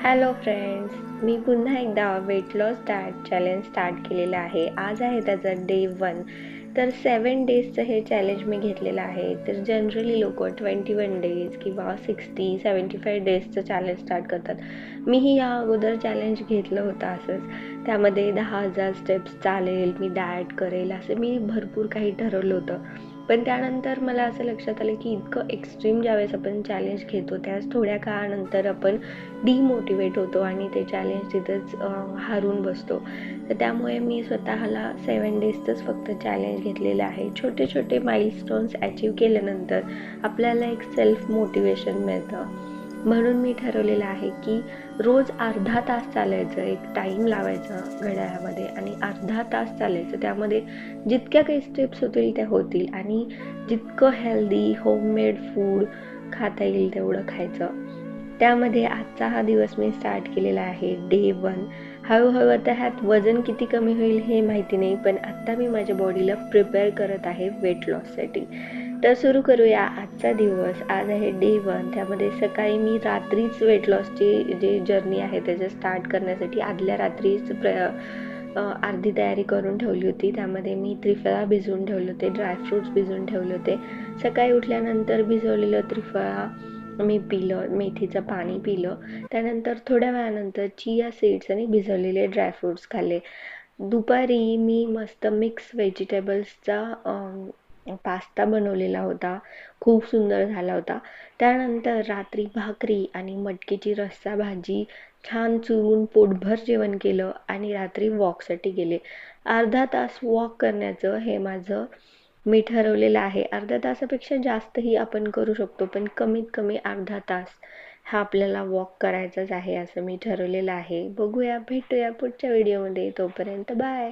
Hello friends, मी पुन्हा एकदा weight loss diet challenge start केलेलं आहे. आज आहे त्याचा डे 1. तर 7 डेजचं हे चॅलेंज मी घेतलेलं आहे. तर जनरली लोकं 21 डेज किंवा 60-75 डेजचं चॅलेंज स्टार्ट करतात. मीही या अगोदर चॅलेंज घेतलं होतं असंच. त्यामध्ये 10,000 स्टेप्स चालेल, मी डाएट करेल, असं मी भरपूर काही ठरवलं होतं. पण त्यानंतर मला असं लक्षात आलं की इतकं एक्स्ट्रीम ज्यावेळेस आपण चॅलेंज घेतो त्यावेळेस थोड्या काळानंतर आपण डिमोटिवेट होतो आणि ते चॅलेंज तिथंच हारून बसतो. तर त्यामुळे मी स्वतःला 7 डेजचंच फक्त चॅलेंज घेतलेलं आहे. छोटे छोटे माइलस्टोन्स अचीव केल्यानंतर आपल्याला एक सेल्फ मोटिवेशन मिळतं. म्हणून मी ठरवलेलं आहे की रोज अर्धा तास चालायचं, एक टाईम लावायचा घड्याळामध्ये आणि अर्धा तास चालायचं. त्यामध्ये जितक्या काही स्टेप्स होतील त्या होतील आणि जितकं हेल्दी होममेड फूड खाता येईल तेवढं खायचं. त्यामध्ये आजचा हा दिवस मी स्टार्ट केलेला आहे डे 1. हळूहळू आता ह्यात वजन किती कमी होईल हे माहिती नाही, पण आत्ता मी माझ्या बॉडीला प्रिपेअर करत आहे वेट लॉससाठी. तर सुरू करूया आजचा दिवस. आज आहे डे 1. त्यामध्ये सकाळी मी रात्रीच वेट लॉसची जी जर्नी आहे त्याचं स्टार्ट करण्यासाठी आदल्या रात्रीच अर्धी तयारी करून ठेवली होती. त्यामध्ये मी त्रिफळा भिजवून ठेवले होते, ड्रायफ्रूट्स भिजवून ठेवले होते. सकाळी उठल्यानंतर भिजवलेलं त्रिफळा मी पिलं, मेथीचं पाणी पिलं. त्यानंतर थोड्या वेळानंतर चिया सीड्स आणि भिजवलेले ड्रायफ्रूट्स खाल्ले. दुपारी मी मस्त मिक्स व्हेजिटेबल्सचा पास्ता बनवलेला होता. खूप सुंदर झाला होता. त्यानंतर रात्री भाकरी आणि मटकीची रस्सा भाजी छान चुरून पोटभर जेवण केलं आणि रात्री वॉकसाठी गेले. अर्धा तास वॉक करण्याचं हे माझं मी ठरवलेलं आहे. अर्ध्या तासापेक्षा जास्तही आपण करू शकतो, पण कमीत कमी अर्धा तास हा आपल्याला वॉक करायचाच आहे असं मी ठरवलेलं आहे. बघूया, भेटूया पुढच्या व्हिडिओमध्ये. तोपर्यंत बाय.